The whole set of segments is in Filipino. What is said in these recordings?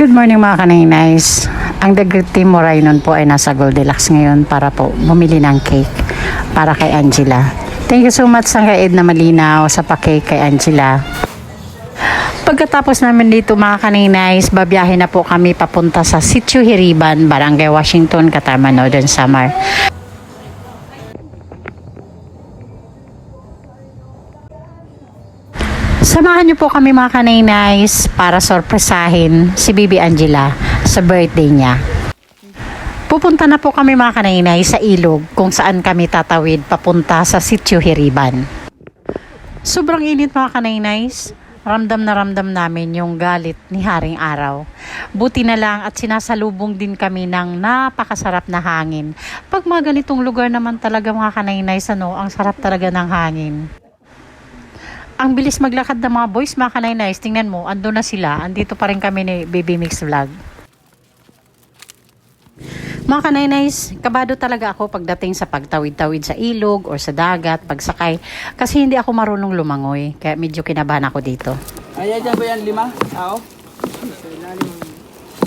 Good morning mga kaninays. Ang The Great Team Moraynon po ay nasa Goldilocks ngayon para po bumili ng cake para kay Angela. Thank you so much sa kaid na malinaw sa pa-cake kay Angela. Pagkatapos namin dito mga kaninays, babiyahe na po kami papunta sa Sitio Hiriban, Barangay Washington, Katarman, Northern Samar. Samahan niyo po kami mga kaninays para sorpresahin si Bibi Angela sa birthday niya. Pupunta na po kami mga kaninays sa ilog kung saan kami tatawid papunta sa Sitio Hiriban. Sobrang init mga kaninays. Ramdam na ramdam namin yung galit ni Haring Araw. Buti na lang at sinasalubong din kami ng napakasarap na hangin. Pag mga ganitong lugar naman talaga mga kaninays, ang sarap talaga ng hangin. Ang bilis maglakad ng mga boys, mga kaninays. Tingnan mo, ando na sila. Andito pa rin kami ni Baby Mix Vlog. Mga kaninays, kabado talaga ako pagdating sa pagtawid-tawid sa ilog or sa dagat, pagsakay. Kasi hindi ako marunong lumangoy. Kaya medyo kinabahan ako dito. Ayan dyan ba yan? 5? Tao?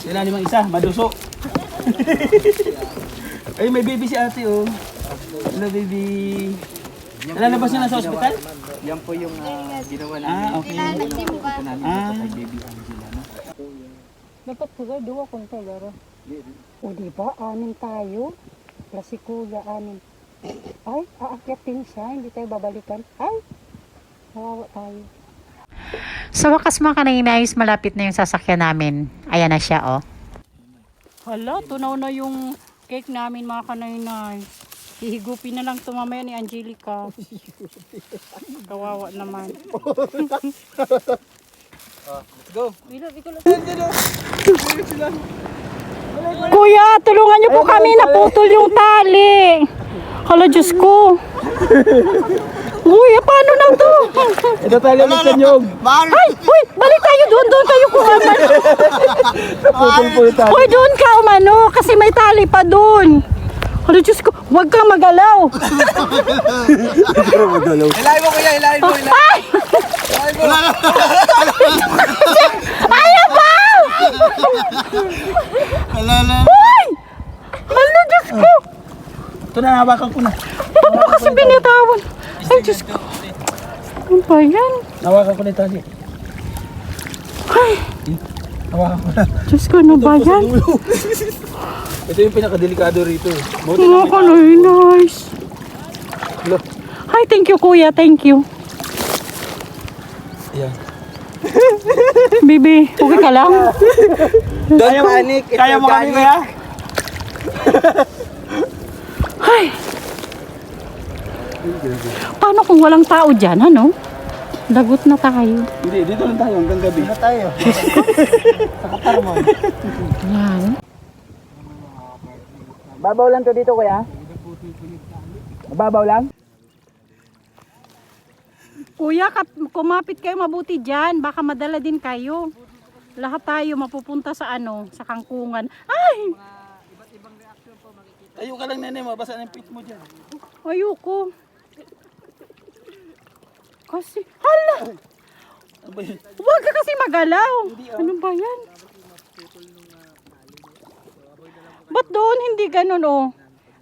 Sila 5 isa, maduso. Ay, may baby si ate oh. Hello baby. Nalalabas niya na sa ospital? Yan po yung ginawa namin. Okay. Baby Angela. Dapat ko gawa kung tagara. O diba, anin tayo. Plus si Kuya, anin. Ay, aakyatin siya. Hindi tayo babalikan. Ay, nawawa tayo. Sa wakas mga kaninays, malapit na yung sasakyan namin. Ayan na siya, oh. Hala, tunaw na yung cake namin mga kaninays. Hihigupin na lang tumamaya ni Angelica. Kawawa naman. Let's go. Kuya, tulungan niyo po kami. Naputol yung tali. Hala, Diyos ko. Kuya, paano na to? Ito tayo ulit sa nyog. Ay, uy, balik tayo doon. Doon kayo kumano. Putol po yung tali. Uy, doon ka umano. Kasi may tali pa doon. Hala, Diyos ko. Huwag kang magalaw. Hilahin mo kuya, hilahin mo. Ay! Ayaw pa! Uy! Hala, Diyos ko. Ito na, hawakan ko na. Ba't mo kasi binitawan? Ay, Diyos ko. Ano ba yan? Hawakan ko na yung tali. Ay, Hawakan ko na. Diyos ko, ano ba yan? Ito yung pinakadelikado rito. Buti Mga na kaninays. Hello. Hi, thank you kuya, thank you. Ayan. Bibi, okay ka lang? Kaya mo anik. Kaya mo kami kuya? Ay. Paano kung walang tao dyan, ano? Lagot na tayo. Hindi, dito lang tayo hanggang gabi. Dito tayo. Sa Katarman. Yan. Babaw lang to dito kuya? Babaw lang? Kuya, kumapit kayo mabuti dyan. Baka madala din kayo. Lahat tayo mapupunta sa sa kangkungan. Ay! Tayo ka lang nene, mabasa ng pit mo dyan. Ayoko. Kasi, hala! Ano ba yun? Huwag ka kasi magalaw. Ano ba yan? Ba't doon hindi ganun, oh?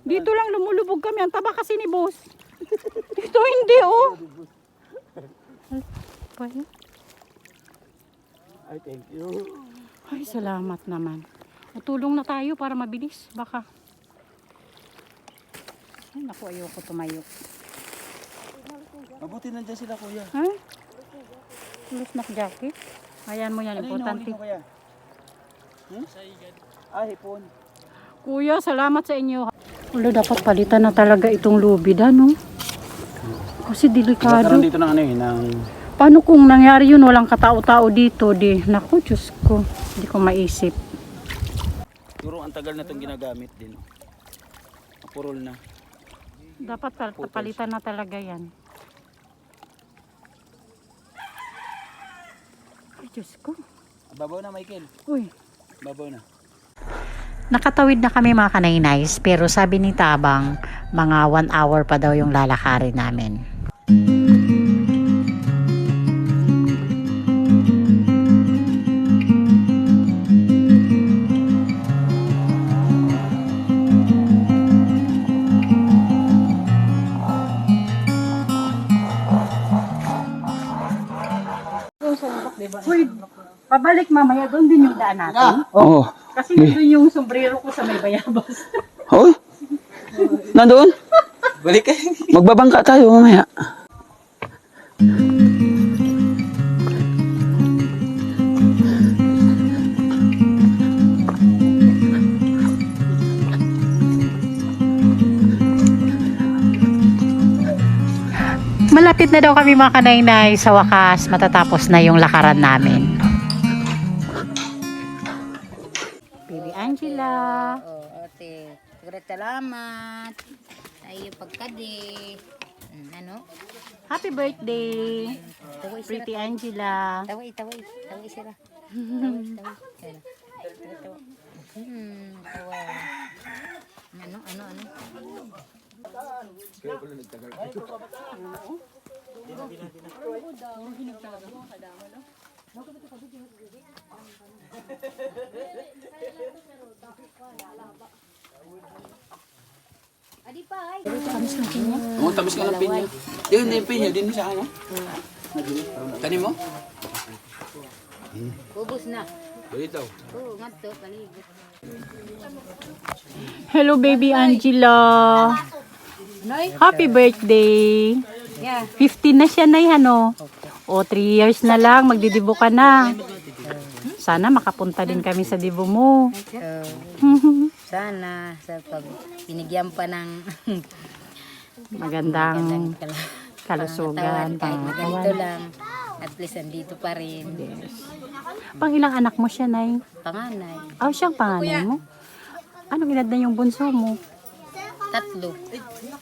Dito lang lumulubog kami. Ang taba kasi ni boss. Dito hindi, oh. Ano ba yan? Ay, thank you. Ay, salamat naman. Tulong na tayo para mabilis. Baka. Ay, naku, ayoko tumayo. Mabuti nandiyan sila kuya. Ha? Loose knock jacket. Ayan mo yan, importante. Ano kuya? Ah, hipon. Kuya, salamat sa inyo. Wala, dapat palitan na talaga itong lubid, ano? Kasi delikado. Nagkaroon dito ng ano yun, ng... Paano kung nangyari yun, walang katao-tao dito, di? Naku, Diyos ko. Hindi ko maisip. Siguro ang tagal na itong ginagamit din. Purol na. Dapat palitan na talaga yan. Ay, Diyos ko. Babaw na, Michael. Uy. Babaw na. Nakatawid na kami mga kaninays, pero sabi ni Tabang, mga 1 hour pa daw yung lalakarin namin. Uy, pabalik mamaya doon din yung daan natin. Oo. Kasi doon yung sombrero ko sa may bayabas. Oh? Nandoon? Balik kayo. Magbabangka tayo mamaya. Malapit na daw kami mga kanainay. Sa wakas, matatapos na yung lakaran namin. Baby Angela. Oh, ate. Salamat. Sa iyo pagkadi. Ano? Happy birthday, Taway sila. Pretty Angela. Taway sila. Taway. Tawa. Tawa. Ano? Oo, tamis ka ng pinya. Yun, yung pinya, din sa ano? Tanim mo? Ubus na. Dito. Oo, ngadto paligid. Hello, baby Angela. Happy birthday. Yeah. 15 na siya na ano. O, 3 years na lang, magdidibo ka na. Sana makapunta din kami sa dibo mo. Sana sa pag binigyan pa ng Magandang katawan kalusugan, kahit na ganito pangatawan. lang. At least andito pa rin. Pang ilang anak mo siya, Nay? Panganay. Oh, siyang panganay mo? Anong edad na yung bunso mo? 3.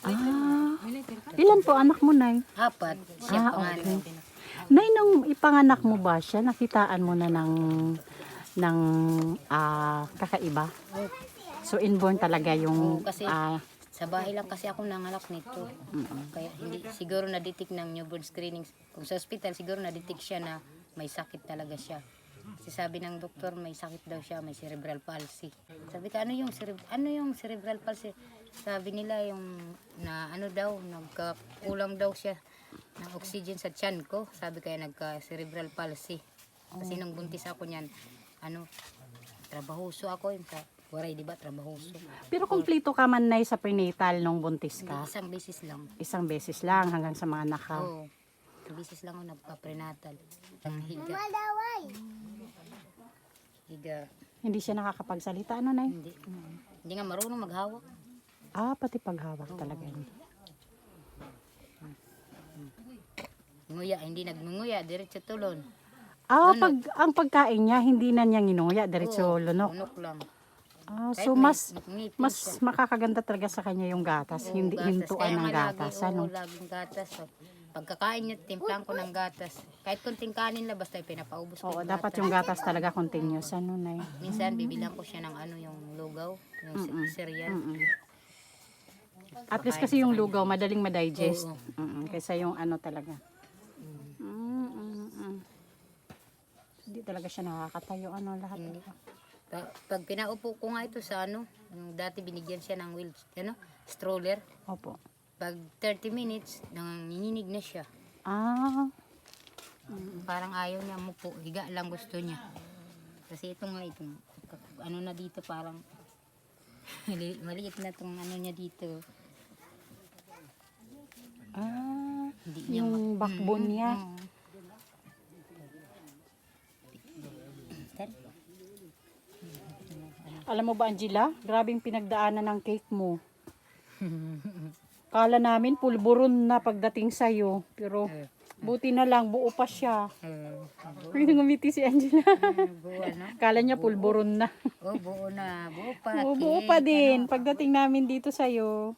Ah, ilan po anak mo, Nay? 4. Siya panganay. Okay. Nay, nung ipanganak mo ba siya, nakitaan mo na ng kakaiba? So, inborn talaga yung... Oo, kasi sa bahay lang kasi ako nanganak nito. Kaya hindi siguro na-detect ng newborn screening. Kung sa hospital siguro na-detect siya na may sakit talaga siya. Kasi sabi ng doktor may sakit daw siya, may cerebral palsy. Sabi ko ano yung cerebral palsy? Sabi nila yung na ano daw nagkakulang daw siya ng oxygen sa tiyan ko. Sabi kaya nagka-cerebral palsy. Kasi nung buntis ako niyan, trabahoso ako yung sa waray, di ba? Trabahoso. Pero kumpleto ka man, Nay, sa prenatal nung buntis Hindi, ka? isang beses lang. Isang beses lang hanggang sa mga anak ka. Oo. Isang beses lang ako nagpa-prenatal. Ang higa. Higa. Hindi siya nakakapagsalita, ano, Nay? Hindi. Hindi nga marunong maghawak. Ah, pati paghawak talaga yun. Nguya, hindi nagnunguya. Diretso tulon. Ah, Lunok. ang pagkain niya, hindi na niya nginuya, diretso Oo, lunok. Lunok lang. Ah, Kahit so may mas ngipin mas siya. makakaganda talaga sa kanya yung gatas, Oo, hindi gatas. hintuan Kaya ng nga gatas, lagi, ano. oo, laging gatas. So, pagkakain niya, timplang ko ng gatas. Kahit kunting kanin lang, basta pinapaubos ko Oo, yung dapat gatas. yung gatas talaga continuous, ano, Nay. Minsan, bibilang ko siya ng yung lugaw, yung cereal. At least kasi yung lugaw, madaling ma-digest. Oo. Kaysa yung ano talaga. Hindi talaga siya nakakatayo, ano, lahat. Hindi. Pag pinaupo ko nga ito sa yung dati binigyan siya ng stroller. Opo. Pag 30 minutes, nanginginig na siya. Ah, Parang ayaw niya mupo, higa lang gusto niya. Kasi ito nga, na dito parang, maliit na itong niya dito. Hindi niya yung backbone niya. Alam mo ba, Angela? Grabing pinagdaanan ng cake mo. Kala namin pulburon na pagdating sa'yo. Pero buti na lang, buo pa siya. Uy, ngumiti si Angela. Buo, no? Kala niya pulburon na. Oh, buo na. Buo pa. Oo, buo pa din. Pagdating namin dito sa'yo.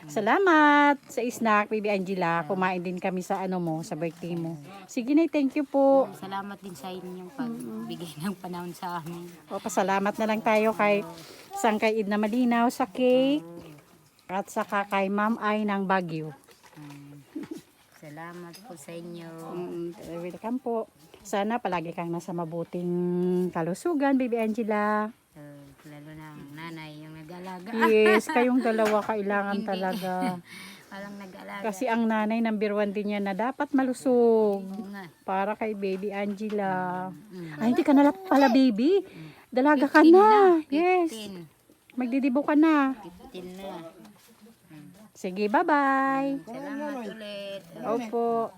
Salamat sa snack, Baby Angela. Kumain din kami sa sa birthday mo. Sige na, thank you po. Salamat din sa inyong pagbigay ng panahon sa amin. O, pasalamat na lang tayo kay Sangkay Id na Malinaw sa cake at saka kay Ma'am Ay ng Baguio. Salamat po sa inyo. Welcome po. Sana palagi kang nasa mabuting kalusugan, Baby Angela. Lalo na ang nanay yung nag-alaga. Yes, kayong dalawa kailangan Hindi. talaga. Walang nag-alaga. Kasi ang nanay number 1 din yan na dapat malusog. Oo nga. Para kay baby Angela. Ay, hindi ka na pala baby. Dalaga ka 15 na. Yes. 15. Magdidibo ka na. 15 na. Sige, bye-bye. Salamat ulit. Opo.